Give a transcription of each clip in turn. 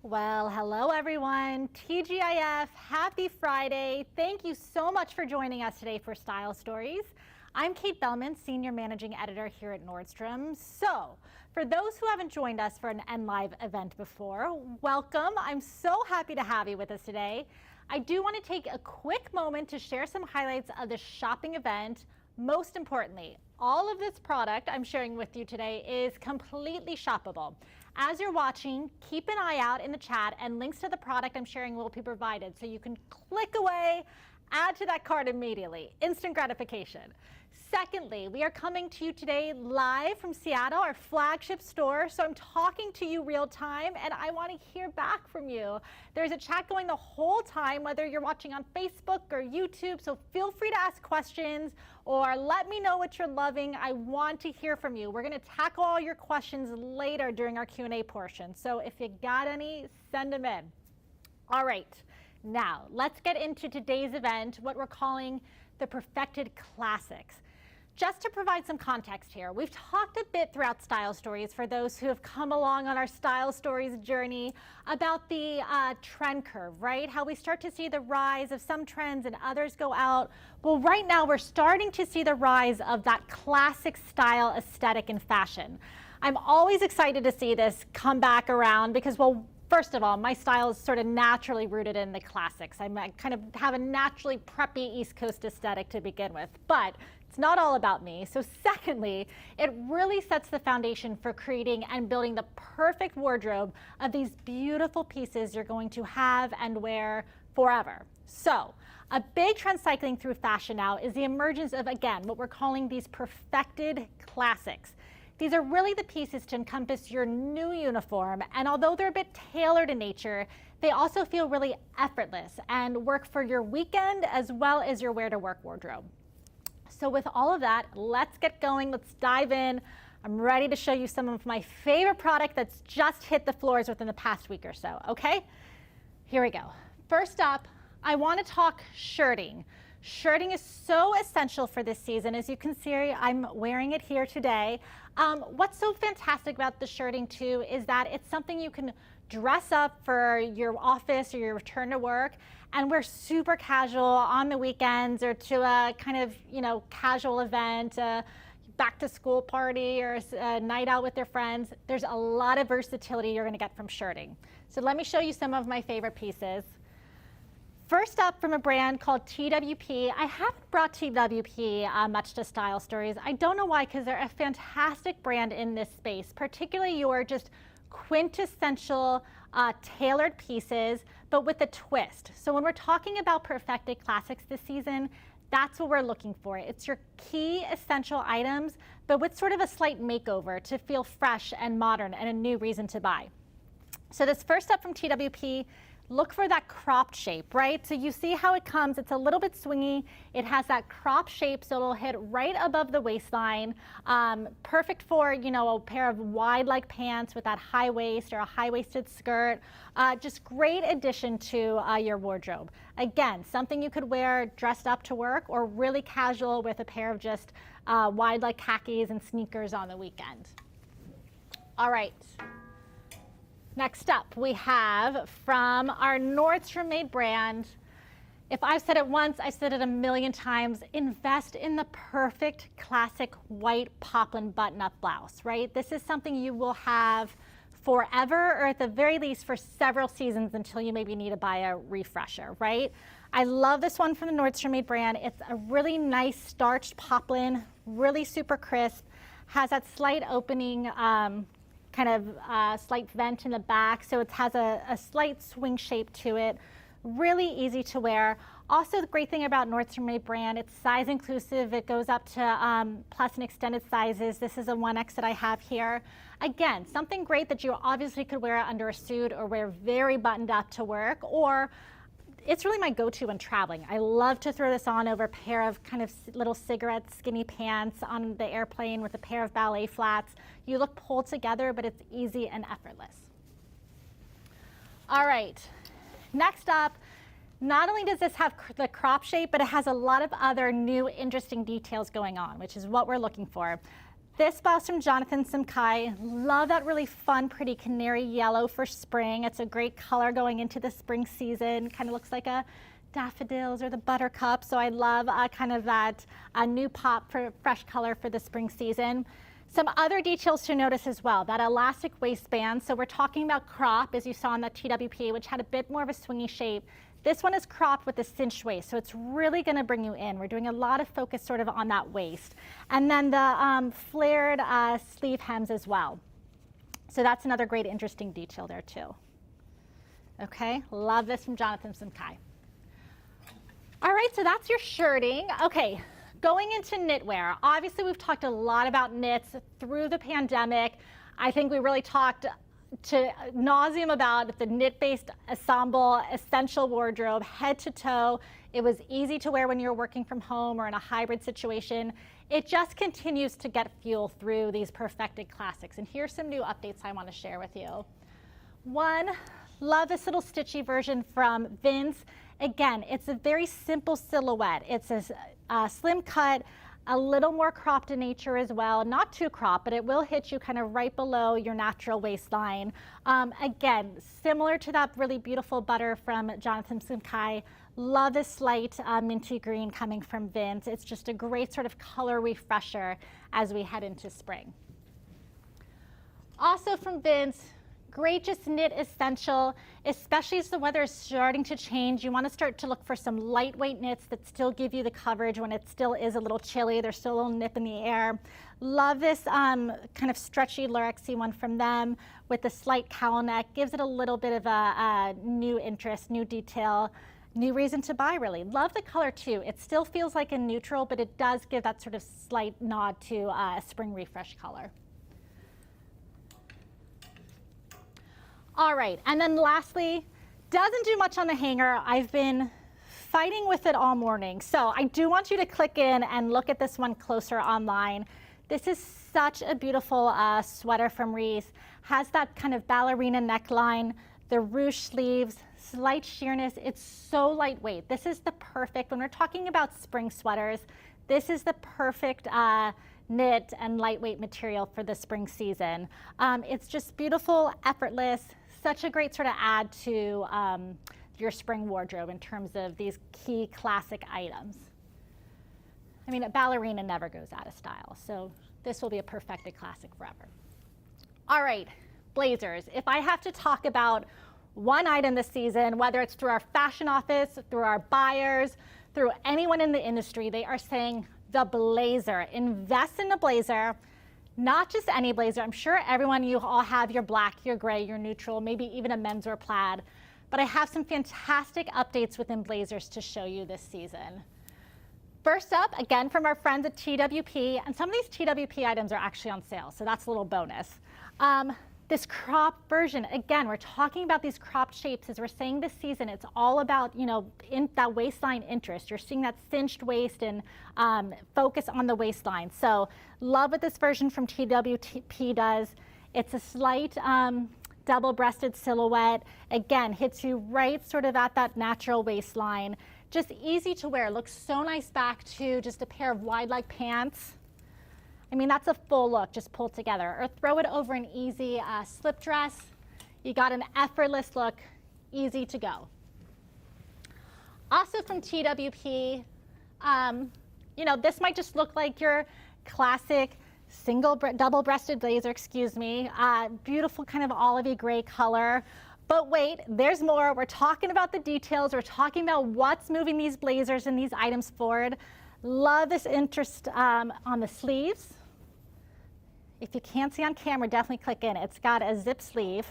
Well, hello everyone. TGIF, happy Friday. Thank you so much for joining us today for Style Stories. I'm Kate Bellman, Senior Managing Editor here at Nordstrom. So, for those who haven't joined us for an NLive event before, welcome. I'm so happy to have you with us today. I do want to take a quick moment to share some highlights of the shopping event. Most importantly, all of this product I'm sharing with you today is completely shoppable. As you're watching, keep an eye out in the chat and links to the product I'm sharing will be provided so you can click away, add to that cart immediately. Instant gratification. Secondly, we are coming to you today live from Seattle, our flagship store. So I'm talking to you real time and I want to hear back from you. There's a chat going the whole time, whether you're watching on Facebook or YouTube. So feel free to ask questions or let me know what you're loving. I want to hear from you. We're going to tackle all your questions later during our Q&A portion. So if you got any, send them in. All right, now let's get into today's event, what we're calling the Perfected Classics. Just to provide some context here, we've talked a bit throughout Style Stories for those who have come along on our Style Stories journey about the trend curve, right? How we start to see the rise of some trends and others go out. Well, right now we're starting to see the rise of that classic style aesthetic in fashion. I'm always excited to see this come back around because, well, first of all, my style is sort of naturally rooted in the classics. I kind of have a naturally preppy East Coast aesthetic to begin with, but it's not all about me. So secondly, it really sets the foundation for creating and building the perfect wardrobe of these beautiful pieces you're going to have and wear forever. So a big trend cycling through fashion now is the emergence of, again, what we're calling these perfected classics. These are really the pieces to encompass your new uniform, and although they're a bit tailored in nature, they also feel really effortless and work for your weekend as well as your wear-to-work wardrobe. So with all of that, let's get going. Let's dive in. I'm ready to show you some of my favorite product that's just hit the floors within the past week or so, okay? Here we go. First up, I want to talk shirting. Shirting is so essential for this season. As you can see, I'm wearing it here today. What's so fantastic about the shirting too is that it's something you can dress up for your office or your return to work and wear super casual on the weekends or to a kind of, casual event, a back to school party or a night out with your friends. There's a lot of versatility you're going to get from shirting. So let me show you some of my favorite pieces. First up, from a brand called TWP. I haven't brought TWP much to Style Stories. I don't know why, because they're a fantastic brand in this space, particularly your just quintessential tailored pieces, but with a twist. So when we're talking about perfected classics this season, that's what we're looking for. It's your key essential items, but with sort of a slight makeover to feel fresh and modern and a new reason to buy. So this first up from TWP, look for that cropped shape, right? So you see how it comes, it's a little bit swingy. It has that cropped shape, so it'll hit right above the waistline. Perfect for, a pair of wide leg pants with that high waist or a high-waisted skirt. Just great addition to your wardrobe. Again, something you could wear dressed up to work or really casual with a pair of just wide leg khakis and sneakers on the weekend. All right. Next up, we have from our Nordstrom made brand. If I've said it once, I've said it a million times, invest in the perfect classic white poplin button-up blouse, right? This is something you will have forever, or at the very least for several seasons until you maybe need to buy a refresher, right? I love this one from the Nordstrom made brand. It's a really nice starched poplin, really super crisp, has that slight opening, kind of slight vent in the back, so it has a slight swing shape to it. Really easy to wear. Also, the great thing about Nordstrom made brand, it's size inclusive. It goes up to plus and extended sizes. This is a 1X that I have here. Again, something great that you obviously could wear under a suit or wear very buttoned up to work, or it's really my go-to when traveling. I love to throw this on over a pair of kind of little cigarette skinny pants on the airplane with a pair of ballet flats. You look pulled together, but it's easy and effortless. All right, next up, not only does this have the crop shape, but it has a lot of other new interesting details going on, which is what we're looking for. This blouse from Jonathan Simkai. Love that really fun, pretty canary yellow for spring. It's a great color going into the spring season. Kind of looks like a daffodils or the buttercup. So I love kind of that new pop for fresh color for the spring season. Some other details to notice as well, that elastic waistband. So we're talking about crop, as you saw in that TWP, which had a bit more of a swingy shape. This one is cropped with a cinched waist, so it's really going to bring you in. We're doing a lot of focus sort of on that waist. And then the flared sleeve hems as well. So that's another great interesting detail there too. Okay, love this from Jonathan Simkai. All right, so that's your shirting. Okay, going into knitwear. Obviously, we've talked a lot about knits through the pandemic. I think we really talked to nauseam about the knit-based ensemble essential wardrobe, head to toe. It was easy to wear when you're working from home or in a hybrid situation. It just continues to get fuel through these perfected classics. And here's some new updates I want to share with you. One, love this little stitchy version from Vince. Again, it's a very simple silhouette. It's a slim cut, a little more cropped in nature as well. Not too cropped, but it will hit you kind of right below your natural waistline. Again, similar to that really beautiful butter from Jonathan Simkai. Love this light minty green coming from Vince. It's just a great sort of color refresher as we head into spring. Also from Vince, great just knit essential, especially as the weather is starting to change. You want to start to look for some lightweight knits that still give you the coverage when it still is a little chilly. There's still a little nip in the air. Love this kind of stretchy Lurexy one from them with the slight cowl neck. Gives it a little bit of a new interest, new detail, new reason to buy really. Love the color too. It still feels like a neutral, but it does give that sort of slight nod to a spring refresh color. All right, and then lastly, doesn't do much on the hanger. I've been fighting with it all morning. So I do want you to click in and look at this one closer online. This is such a beautiful sweater from Reese. Has that kind of ballerina neckline, the ruche sleeves, slight sheerness. It's so lightweight. This is the perfect, when we're talking about spring sweaters, this is the perfect knit and lightweight material for the spring season. It's just beautiful, effortless, such a great sort of add to your spring wardrobe in terms of these key classic items. I mean, a ballerina never goes out of style, so this will be a perfected classic forever. All right, blazers. If I have to talk about one item this season, whether it's through our fashion office, through our buyers, through anyone in the industry, they are saying the blazer. Invest in the blazer. Not just any blazer. I'm sure everyone, you all have your black, your gray, your neutral, maybe even a menswear plaid. But I have some fantastic updates within blazers to show you this season. First up, again, from our friends at TWP, and some of these TWP items are actually on sale, so that's a little bonus. This crop version, again, we're talking about these cropped shapes. As we're saying this season, it's all about, you know, in that waistline interest. You're seeing that cinched waist and focus on the waistline. So love what this version from TWP does. It's a slight double-breasted silhouette. Again, hits you right sort of at that natural waistline. Just easy to wear. Looks so nice back to just a pair of wide leg pants. I mean, that's a full look, just pulled together. Or throw it over an easy slip dress. You got an effortless look, easy to go. Also from TWP, you know, this might just look like your classic double-breasted blazer, excuse me. Beautiful kind of olivey gray color. But wait, there's more. We're talking about the details. We're talking about what's moving these blazers and these items forward. Love this interest on the sleeves. If you can't see on camera, definitely click in. It's got a zip sleeve.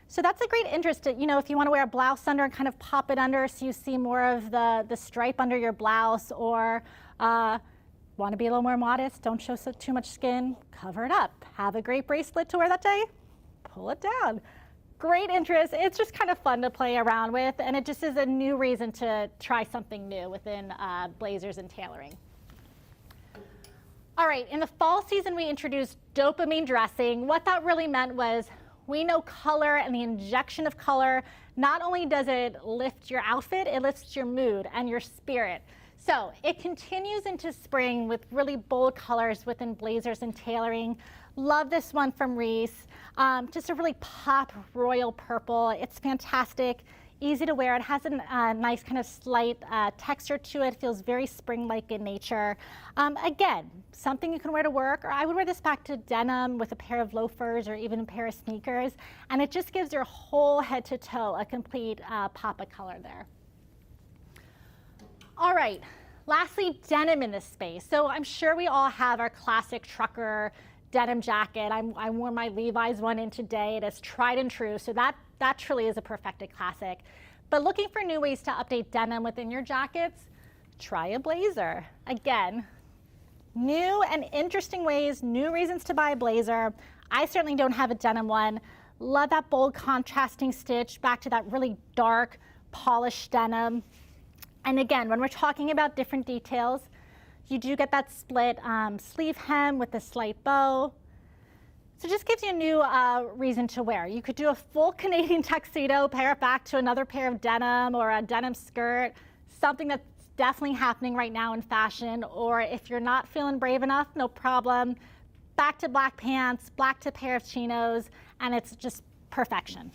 So that's a great interest, you know, if you want to wear a blouse under and kind of pop it under so you see more of the stripe under your blouse, or want to be a little more modest, don't show too much skin, cover it up. Have a great bracelet to wear that day, pull it down. Great interest. It's just kind of fun to play around with, and it just is a new reason to try something new within blazers and tailoring. All right, in the fall season, we introduced dopamine dressing. What that really meant was, we know color and the injection of color, not only does it lift your outfit, it lifts your mood and your spirit. So it continues into spring with really bold colors within blazers and tailoring. Love this one from Reese. Just a really pop royal purple. It's fantastic, easy to wear. It has a nice kind of slight texture to it. Feels very spring-like in nature. Again, something you can wear to work, or I would wear this back to denim with a pair of loafers or even a pair of sneakers. And it just gives your whole head to toe a complete pop of color there. All right, lastly, denim in this space. So I'm sure we all have our classic trucker denim jacket. I wore my Levi's one in today. It is tried and true, so that truly is a perfected classic. But looking for new ways to update denim within your jackets, try a blazer. Again, new and interesting ways, new reasons to buy a blazer. I certainly don't have a denim one. Love that bold contrasting stitch back to that really dark polished denim. And again, when we're talking about different details, you do get that split sleeve hem with a slight bow. So it just gives you a new reason to wear. You could do a full Canadian tuxedo, pair it back to another pair of denim or a denim skirt, something that's definitely happening right now in fashion. Or if you're not feeling brave enough, no problem. Back to black pants, black to pair of chinos, and it's just perfection.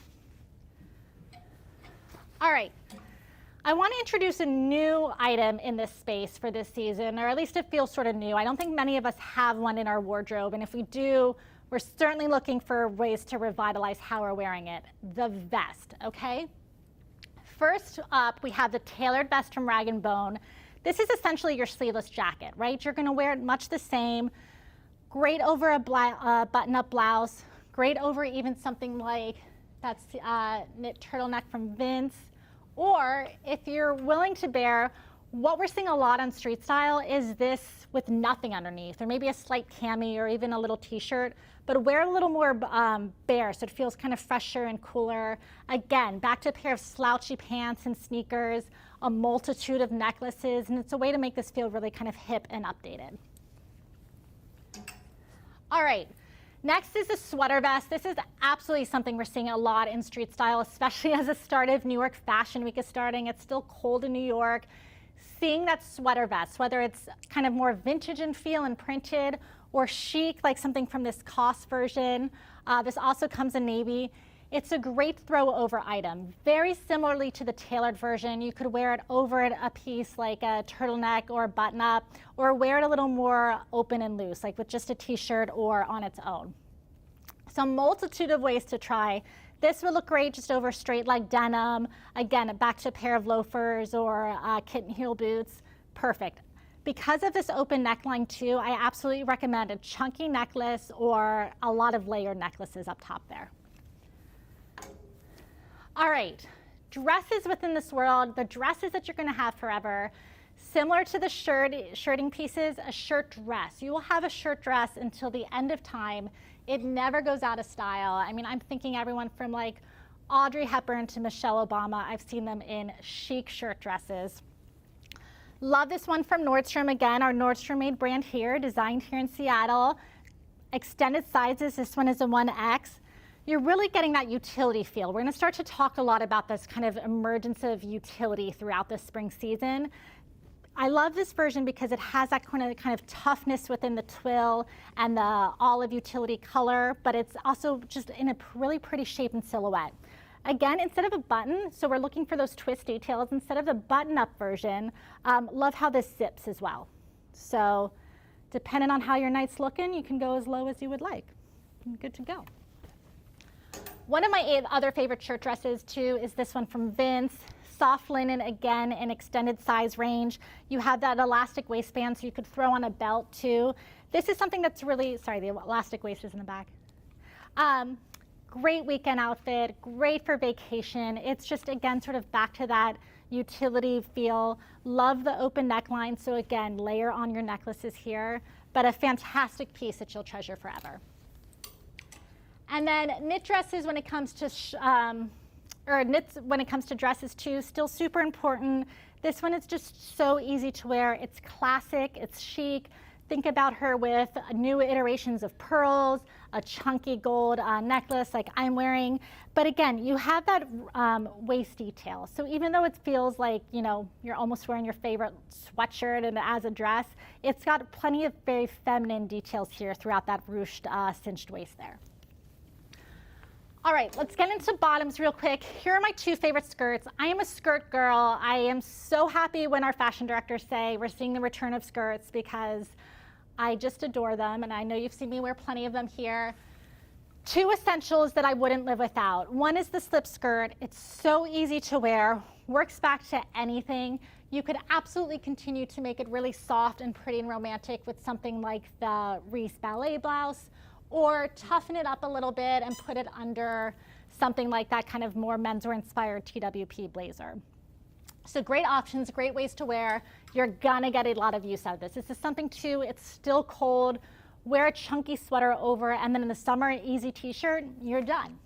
All right. I want to introduce a new item in this space for this season, or at least it feels sort of new. I don't think many of us have one in our wardrobe, and if we do, we're certainly looking for ways to revitalize how we're wearing it. The vest, okay? First up, we have the tailored vest from Rag & Bone. This is essentially your sleeveless jacket, right? You're going to wear it much the same. Great over a button-up blouse. Great over even something like that knit turtleneck from Vince. Or if you're willing to bear, what we're seeing a lot on street style is this with nothing underneath, or maybe a slight cami or even a little t-shirt, but wear a little more bare so it feels kind of fresher and cooler. Again, back to a pair of slouchy pants and sneakers, a multitude of necklaces, and it's a way to make this feel really kind of hip and updated. All right. Next is the sweater vest. This is absolutely something we're seeing a lot in street style, especially as the start of New York Fashion Week is starting. It's still cold in New York. Seeing that sweater vest, whether it's kind of more vintage in feel and printed, or chic, like something from this COS version. This also comes in navy. It's a great throw over item. Very similarly to the tailored version, you could wear it over a piece like a turtleneck or a button up, or wear it a little more open and loose, like with just a t-shirt or on its own. So a multitude of ways to try. This would look great just over straight leg denim. Again, back to a pair of loafers or kitten heel boots. Perfect. Because of this open neckline too, I absolutely recommend a chunky necklace or a lot of layered necklaces up top there. All right, dresses within this world, the dresses that you're going to have forever. Similar to the shirting pieces, a shirt dress. You will have a shirt dress until the end of time. It never goes out of style. I mean, I'm thinking everyone from like Audrey Hepburn to Michelle Obama. I've seen them in chic shirt dresses. Love this one from Nordstrom. Again, our Nordstrom made brand here, designed here in Seattle. Extended sizes, this one is a 1X. You're really getting that utility feel. We're going to start to talk a lot about this kind of emergence of utility throughout the spring season. I love this version because it has that kind of toughness within the twill and the olive utility color, but it's also just in a really pretty shape and silhouette. Again, instead of a button, so we're looking for those twist details, instead of the button-up version, love how this zips as well. So depending on how your night's looking, you can go as low as you would like. Good to go. One of my other favorite shirt dresses too is this one from Vince. Soft linen, again, in extended size range. You have that elastic waistband so you could throw on a belt too. This is something that's really, sorry, the elastic waist is in the back. Great weekend outfit, great for vacation. It's just, again, sort of back to that utility feel. Love the open neckline, so again, layer on your necklaces here, but a fantastic piece that you'll treasure forever. And then knit dresses when it comes to, knits when it comes to dresses too, still super important. This one is just so easy to wear. It's classic, it's chic. think about her with new iterations of pearls, a chunky gold necklace like I'm wearing. But again, you have that waist detail. So even though it feels like, you know, you're almost wearing your favorite sweatshirt and as a dress, it's got plenty of very feminine details here throughout that ruched, cinched waist there. All right, let's get into bottoms real quick. Here are my two favorite skirts. I am a skirt girl. I am so happy when our fashion directors say we're seeing the return of skirts because I just adore them, and I know you've seen me wear plenty of them here. Two essentials that I wouldn't live without. One is the slip skirt. It's so easy to wear, works back to anything. You could absolutely continue to make it really soft and pretty and romantic with something like the Reese ballet blouse, or toughen it up a little bit and put it under something like that kind of more menswear inspired TWP blazer. So great options, great ways to wear. You're gonna get a lot of use out of this. This is something too, it's still cold. Wear a chunky sweater over, and then in the summer, an easy t-shirt, you're done.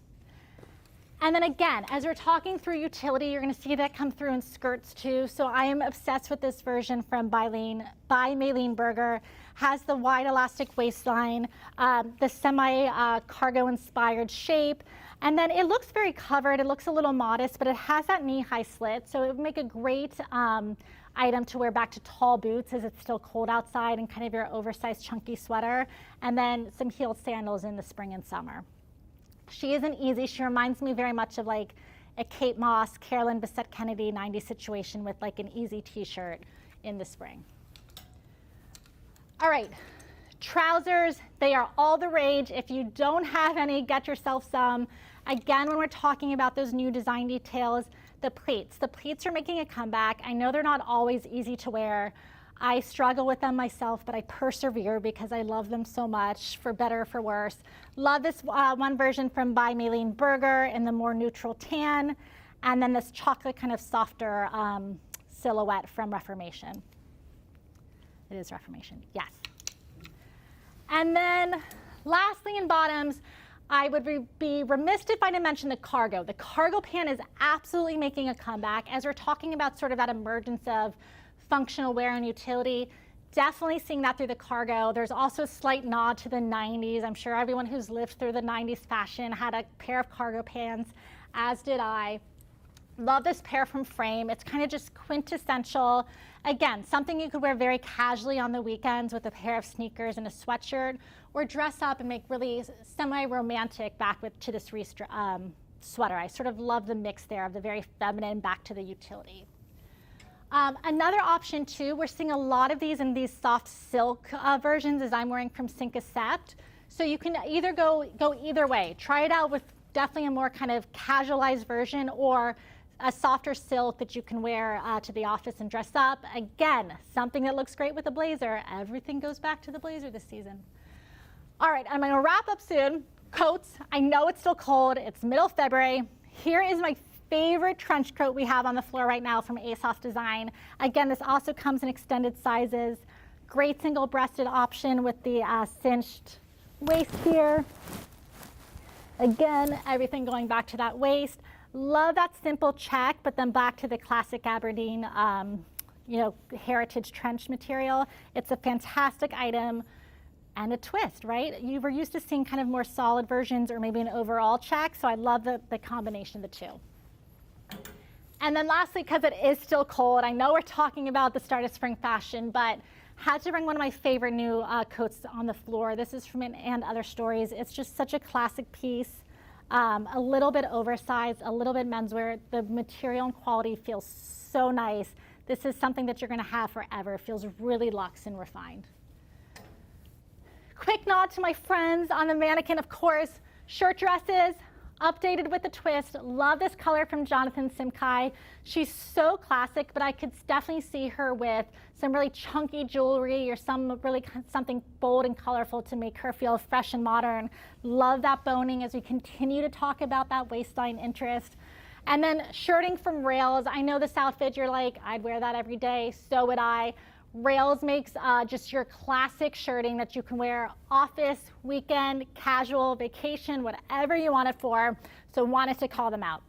And then again, as we're talking through utility, you're gonna see that come through in skirts too. So I am obsessed with this version from by Maylene Berger. Has the wide elastic waistline, the semi-cargo inspired shape, and then it looks very covered. It looks a little modest, but it has that knee-high slit, so it would make a great item to wear back to tall boots as it's still cold outside and kind of your oversized chunky sweater, and then some heeled sandals in the spring and summer. She isn't easy. She reminds me very much of like a Kate Moss, Carolyn Bessette Kennedy 90s situation with like an easy t-shirt in the spring. All right, trousers, they are all the rage. If you don't have any, get yourself some. Again, when we're talking about those new design details, the pleats are making a comeback. I know they're not always easy to wear. I struggle with them myself, but I persevere because I love them so much, for better or for worse. Love this one version from by Maylene Berger in the more neutral tan, and then this chocolate kind of softer silhouette from Reformation. It is Reformation, yes. And then lastly in bottoms, I would be remiss if I didn't mention the cargo. The cargo pant is absolutely making a comeback as we're talking about sort of that emergence of functional wear and utility. Definitely seeing that through the cargo. There's also a slight nod to the 90s. I'm sure everyone who's lived through the 90s fashion had a pair of cargo pants, as did I. Love this pair from Frame. It's kind of just quintessential. Again, something you could wear very casually on the weekends with a pair of sneakers and a sweatshirt, or dress up and make really semi-romantic back to this sweater. I sort of love the mix there of the very feminine back to the utility. Another option too, we're seeing a lot of these in these soft silk versions as I'm wearing from Sync Accept. So you can either go either way. Try it out with definitely a more kind of casualized version, or a softer silk that you can wear to the office and dress up. Again, something that looks great with a blazer. Everything goes back to the blazer this season. All right, I'm gonna wrap up soon. Coats, I know it's still cold. It's middle of February. Here is my favorite trench coat we have on the floor right now from ASOS Design. Again, this also comes in extended sizes. Great single-breasted option with the cinched waist here. Again, everything going back to that waist. Love that simple check, but then back to the classic Aberdeen, heritage trench material. It's a fantastic item and a twist, right? You were used to seeing kind of more solid versions or maybe an overall check, so I love the combination of the two. And then lastly, because it is still cold, I know we're talking about the start of spring fashion, but had to bring one of my favorite new coats on the floor. This is from And Other Stories. It's just such a classic piece. A little bit oversized, a little bit menswear. The material and quality feels so nice. This is something that you're gonna have forever. It feels really luxe and refined. Quick nod to my friends on the mannequin, of course. Shirt dresses, updated with a twist. Love this color from Jonathan Simkai. She's so classic, but I could definitely see her with some really chunky jewelry or something bold and colorful to make her feel fresh and modern. Love that boning as we continue to talk about that waistline interest. And then shirting from Rails. I know this outfit, you're like, I'd wear that every day. So would I. Rails makes just your classic shirting that you can wear office, weekend, casual, vacation, whatever you want it for. So wanted to call them out.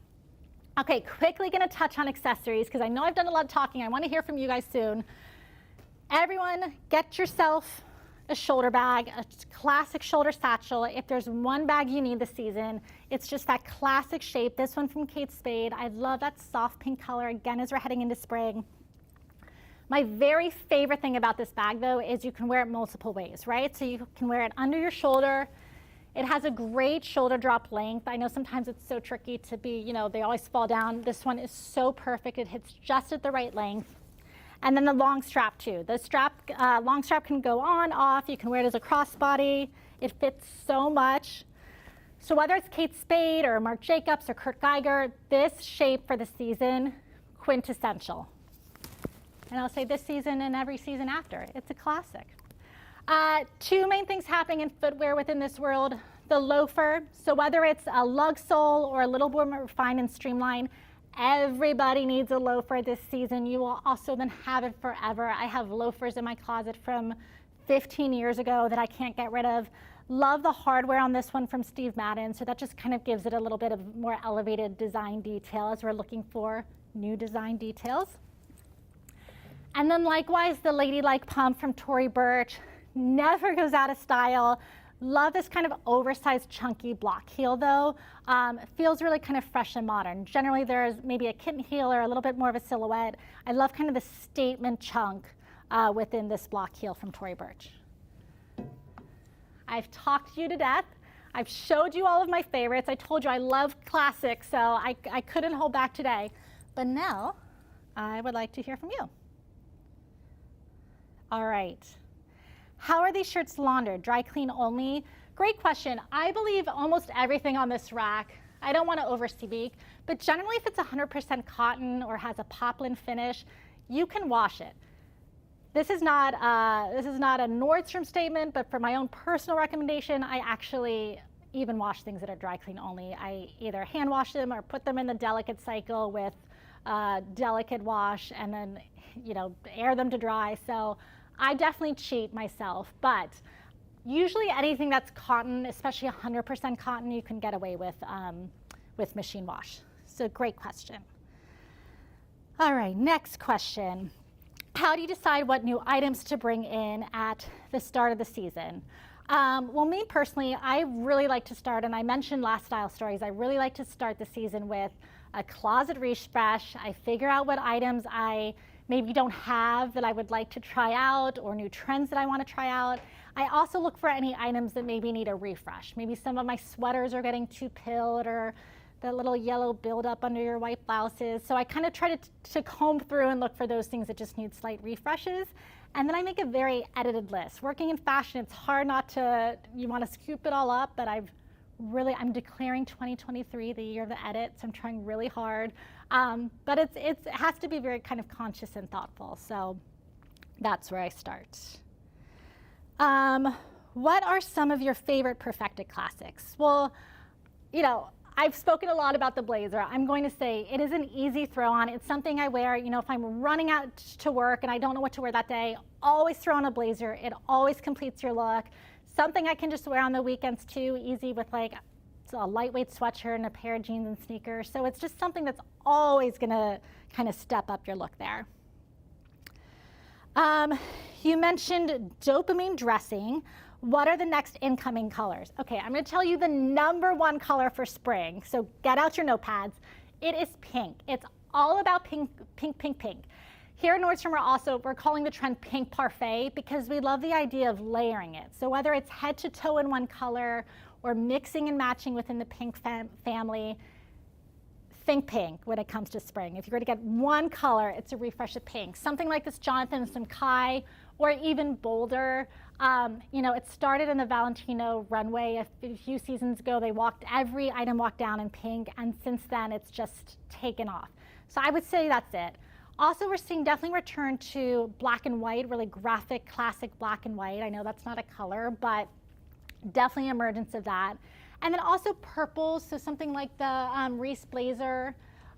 Okay, quickly gonna touch on accessories because I know I've done a lot of talking. I wanna hear from you guys soon. Everyone, get yourself a shoulder bag, a classic shoulder satchel. If there's one bag you need this season, it's just that classic shape. This one from Kate Spade. I love that soft pink color, again, as we're heading into spring. My very favorite thing about this bag, though, is you can wear it multiple ways, right? So you can wear it under your shoulder. It has a great shoulder drop length. I know sometimes it's so tricky to be, you know, they always fall down. This one is so perfect. It hits just at the right length. And then the long strap too. The strap, long strap can go on, off. You can wear it as a crossbody. It fits so much. So whether it's Kate Spade or Marc Jacobs or Kurt Geiger, this shape for the season, quintessential. And I'll say this season and every season after. It's a classic. Two main things happening in footwear within this world. The loafer. So whether it's a lug sole or a little more refined and streamlined, everybody needs a loafer this season. You will also then have it forever. I have loafers in my closet from 15 years ago that I can't get rid of. Love the hardware on this one from Steve Madden. So that just kind of gives it a little bit of more elevated design detail as we're looking for new design details. And then likewise, the ladylike pump from Tory Burch never goes out of style. Love this kind of oversized chunky block heel though. Feels really kind of fresh and modern. Generally there's maybe a kitten heel or a little bit more of a silhouette. I love kind of the statement chunk within this block heel from Tory Burch. I've talked you to death. I've showed you all of my favorites. I told you I love classics, so I couldn't hold back today. But now I would like to hear from you. All right. How are these shirts laundered? Dry clean only? Great question. I believe almost everything on this rack, I don't want to overspeak, but generally if it's 100% cotton or has a poplin finish, you can wash it. This is not a Nordstrom statement, but for my own personal recommendation, I actually even wash things that are dry clean only. I either hand wash them or put them in the delicate cycle with delicate wash and then, you know, air them to dry. So I definitely cheat myself, but usually anything that's cotton, especially 100% cotton, you can get away with machine wash. So great question. All right, next question. How do you decide what new items to bring in at the start of the season? Well, me personally, I really like to start, and I mentioned last Style Stories, I really like to start the season with a closet refresh. I figure out what items I maybe don't have that I would like to try out or new trends that I want to try out. I also look for any items that maybe need a refresh. Maybe some of my sweaters are getting too pilled or the little yellow buildup under your white blouses. So I kind of try to comb through and look for those things that just need slight refreshes. And then I make a very edited list. Working in fashion, it's hard not to, you want to scoop it all up, but I'm declaring 2023 the year of the edit, so I'm trying really hard. But it has to be very kind of conscious and thoughtful. So that's where I start. What are some of your favorite perfected classics? Well, you know, I've spoken a lot about the blazer. I'm going to say it is an easy throw on. It's something I wear, you know, if I'm running out to work and I don't know what to wear that day, always throw on a blazer. It always completes your look. Something I can just wear on the weekends too, easy with like a lightweight sweatshirt and a pair of jeans and sneakers. So it's just something that's always gonna kind of step up your look there. You mentioned dopamine dressing. What are the next incoming colors? Okay, I'm gonna tell you the #1 color for spring. So get out your notepads. It is pink. It's all about pink, pink, pink, pink. Here at Nordstrom, we're calling the trend pink parfait because we love the idea of layering it. So whether it's head to toe in one color or mixing and matching within the pink family, think pink when it comes to spring. If you're going to get one color, it's a refresh of pink. Something like this Jonathan Simkai or even bolder. You know, it started in the Valentino runway a few seasons ago. Every item walked down in pink, and since then it's just taken off. So I would say that's it. Also, we're seeing definitely return to black and white, really graphic, classic black and white. I know that's not a color, but definitely emergence of that. And then also purples, so something like the Reese blazer,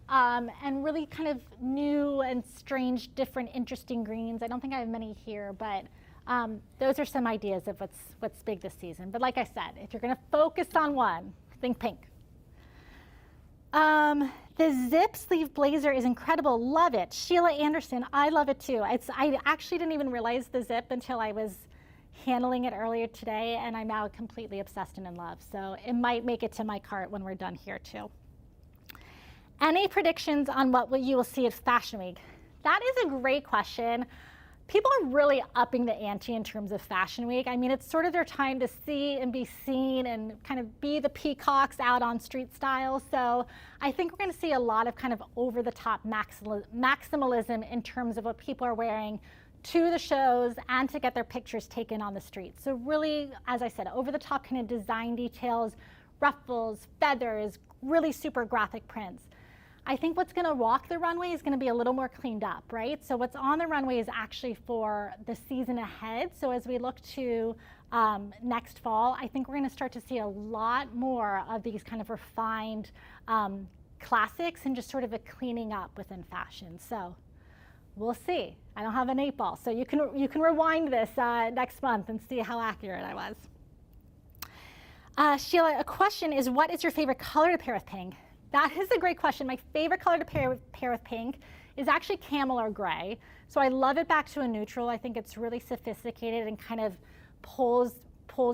and really kind of new and strange, different, interesting greens. I don't think I have many here, but those are some ideas of what's big this season. But like I said, if you're going to focus on one, think pink. The zip sleeve blazer is incredible. Love it. Sheila Anderson, I love it too. I actually didn't even realize the zip until I was handling it earlier today, and I'm now completely obsessed and in love. So it might make it to my cart when we're done here too. Any predictions on what you will see at Fashion Week? That is a great question. People are really upping the ante in terms of Fashion Week. I mean, it's sort of their time to see and be seen and kind of be the peacocks out on street style. So I think we're going to see a lot of kind of over-the-top maximalism in terms of what people are wearing to the shows and to get their pictures taken on the street. So really, as I said, over-the-top kind of design details, ruffles, feathers, really super graphic prints. I think what's going to walk the runway is going to be a little more cleaned up, right? So what's on the runway is actually for the season ahead. So as we look to next fall, I think we're going to start to see a lot more of these kind of refined classics and just sort of a cleaning up within fashion. So we'll see. I don't have an 8 ball, so you can rewind this next month and see how accurate I was. Sheila, a question is, what is your favorite color to pair with pink? That is a great question. My favorite color to pair with pink is actually camel or gray. So I love it back to a neutral. I think it's really sophisticated and kind of pulls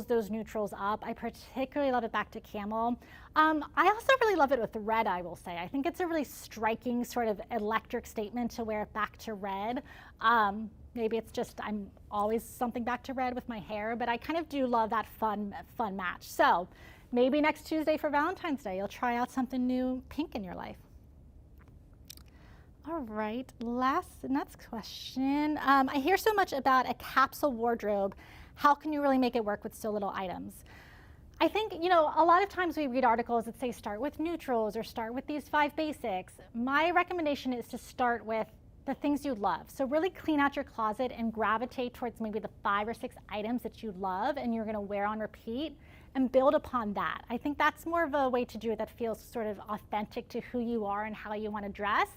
those neutrals up. I particularly love it back to camel. I also really love it with red, I will say. I think it's a really striking sort of electric statement to wear it back to red. Maybe it's just I'm always something back to red with my hair, but I kind of do love that fun match. So maybe next Tuesday for Valentine's Day, you'll try out something new pink in your life. All right, next question. I hear so much about a capsule wardrobe. How can you really make it work with so little items? I think, you know, a lot of times we read articles that say start with neutrals or start with these 5 basics. My recommendation is to start with the things you love. So really clean out your closet and gravitate towards maybe the 5 or 6 items that you love and you're gonna wear on repeat, and build upon that. I think that's more of a way to do it that feels sort of authentic to who you are and how you want to dress.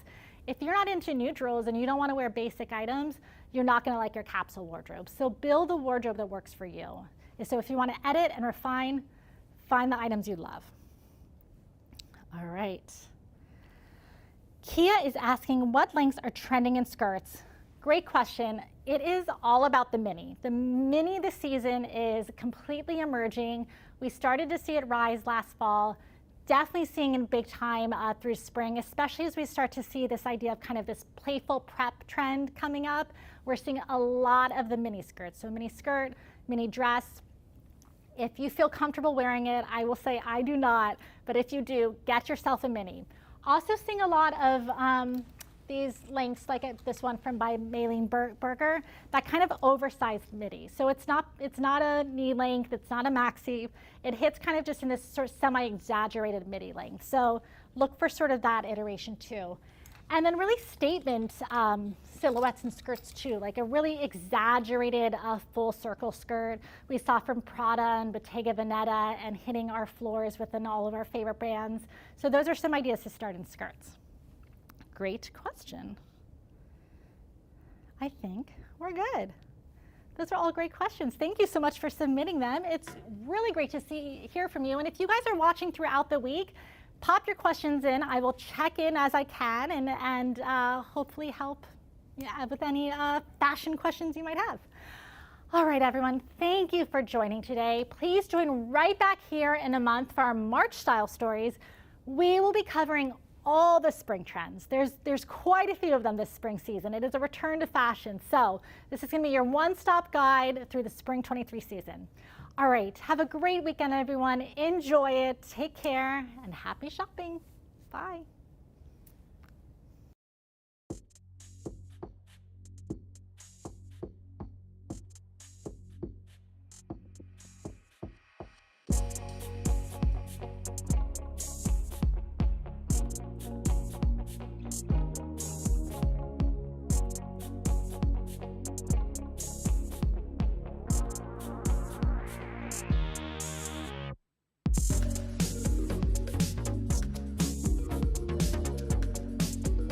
If you're not into neutrals and you don't want to wear basic items, you're not going to like your capsule wardrobe. So build a wardrobe that works for you. So if you want to edit and refine, find the items you love. All right. Kia is asking, what lengths are trending in skirts? Great question. It is all about the mini. The mini this season is completely emerging. We started to see it rise last fall, definitely seeing it big time through spring, especially as we start to see this idea of kind of this playful prep trend coming up. We're seeing a lot of the mini skirts. So mini skirt, mini dress. If you feel comfortable wearing it, I will say I do not, but if you do, get yourself a mini. Also seeing a lot of these lengths, like this one from by Maylene Berger, that kind of oversized midi. So it's not a knee length, it's not a maxi. It hits kind of just in this sort of semi-exaggerated midi length. So look for sort of that iteration too. And then really statement silhouettes and skirts too, like a really exaggerated full circle skirt we saw from Prada and Bottega Veneta and hitting our floors within all of our favorite brands. So those are some ideas to start in skirts. Great question. I think we're good. Those are all great questions. Thank you so much for submitting them. It's really great to hear from you. And if you guys are watching throughout the week, pop your questions in. I will check in as I can and hopefully help with any fashion questions you might have. All right, everyone, thank you for joining today. Please join right back here in a month for our March style stories. We will be covering all the spring trends. There's quite a few of them this spring season. It is a return to fashion. So this is gonna be your one-stop guide through the spring 23 season. All right, have a great weekend, everyone. Enjoy it, take care, and happy shopping. Bye.